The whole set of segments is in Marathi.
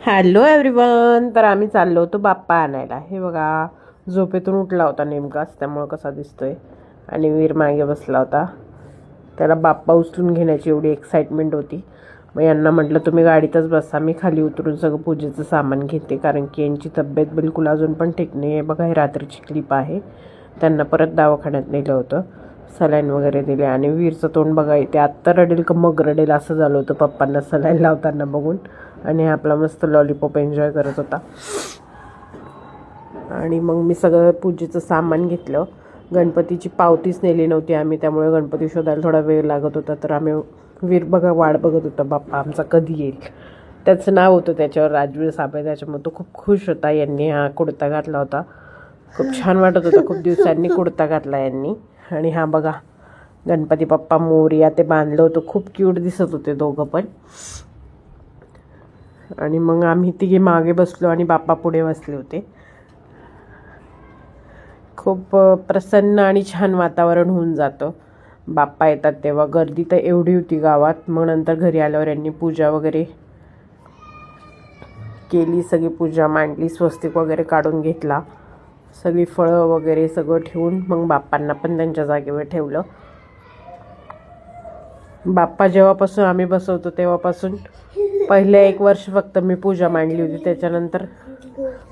Hello everyone. तर आम्ही चाललो होतो बाप्पा आणायला. हे बघा, झोपेतून उठला होता नेमकाच, त्यामुळे कसा दिसतोय. आणि वीर मागे बसला होता. त्याला बाप्पा उचलून घेण्याची एवढी एक्साइटमेंट होती. मग यांना म्हटलं तुम्ही गाडीतच बसा, मी खाली उतरून सगळं पूजेचं सामान घेते, कारण की यांची तब्येत बिलकुल अजून पण ठीक नाही आहे. बघा, हे रात्रीची क्लिप आहे. त्यांना परत दवाखान्यात नेलं होतं, सलाईन वगैरे दिले. आणि वीरचं तोंड बघा, ते आत्ता रडेल का मग रडेल असं झालं होतं पप्पांना सलाईन लावताना बघून. आणि आपला मस्त लॉलीपॉप एन्जॉय करत होता. आणि मग मी सगळं पूजेचं सामान घेतलं. गणपतीची पावतीच नेली नव्हती आम्ही, त्यामुळे गणपती शोधायला थोडा वेळ लागत होता. तर आम्ही वीर बघा वाट बघत होता बाप्पा आमचा कधी येईल. त्याचं नाव होतं त्याच्यावर राजवीर साबळे, त्याच्यामुळे तो खूप खुश होता. यांनी हा कुर्ता घातला होता, खूप छान वाटत होता. खूप दिवसांनी कुर्ता घातला यांनी. आणि हा बघा गणपती बाप्पा मोरया ते बांधलं होतं, खूप क्यूट दिसत होते दोघं पण. आणि मग आम्ही तिघे मागे बसलो आणि बाप्पा पुढे बसले होते. खूप प्रसन्न आणि छान वातावरण होऊन जातं बाप्पा येतात तेव्हा. गर्दी तर एवढी होती गावात. मग नंतर घरी आल्यावर यांनी पूजा वगैरे केली, सगळी पूजा मांडली, स्वस्तिक वगैरे काढून घेतला, सगळी फळं वगैरे सगळं ठेवून मग बाप्पांना पण त्यांच्या जागेवर ठेवलं. बाप्पा जेव्हापासून आम्ही बसवतो तेव्हापासून पहिले 1 वर्ष फक्त मी पूजा मांडली होती, त्याच्यानंतर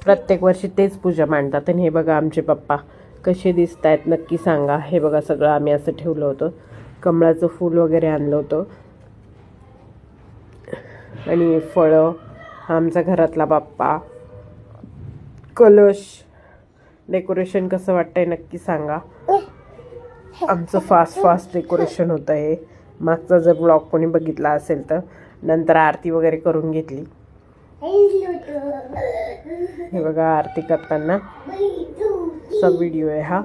प्रत्येक वर्षी तेच पूजा मांडतात. आणि हे बघा आमचे पप्पा कसे दिसत आहेत नक्की सांगा. हे बघा सगळं आम्ही असं ठेवलं होतं, कमळाचं फूल वगैरे आणलं होतं. आणि फळं, हा आमचा घरातला बाप्पा, कलश. डेकोरेशन कसं वाटतंय नक्की सांगा. आमचं फास्ट डेकोरेशन होतं हे. मागचा जर ब्लॉग कोणी बघितला असेल तर. नंतर आरती वगैरे करून घेतली. हे बघा आरती करताना सब व्हिडिओ आहे हा.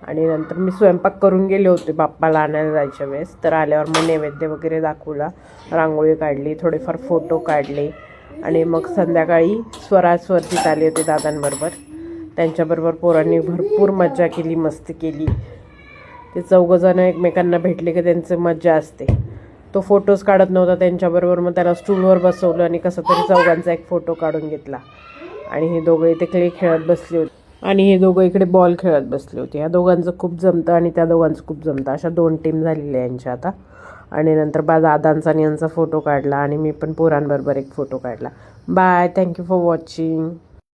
आणि नंतर मी स्वयंपाक करून गेले होते बाप्पाला आणायला जायच्या वेळेस. तर आल्यावर मग नैवेद्य वगैरे दाखवला, रांगोळी काढली, थोडेफार फोटो काढले. आणि मग संध्याकाळी स्वराजवरतीच आले होते दादांबरोबर. त्यांच्याबरोबर पोरांनी भरपूर मज्जा केली, मस्ती केली. ते चौघंजणं एकमेकांना भेटले की त्यांचं मज्जा असते. तो फोटोज काढत नव्हता त्यांच्याबरोबर, मग त्याला स्टूलवर बसवलं आणि कसं तरी चौघांचा एक फोटो काढून घेतला. आणि हे दोघं इथे क्ले खेळत बसले होते आणि हे दोघं इकडे बॉल खेळत बसले होते. ह्या दोघांचं खूप जमतं आणि त्या दोघांचं खूप जमतं, अशा 2 टीम झालेल्या यांच्या आता. आणि नंतर दादांचा आणि यांचा फोटो काढला आणि मी पण पोरांबरोबर एक फोटो काढला. Bye, thank you for watching.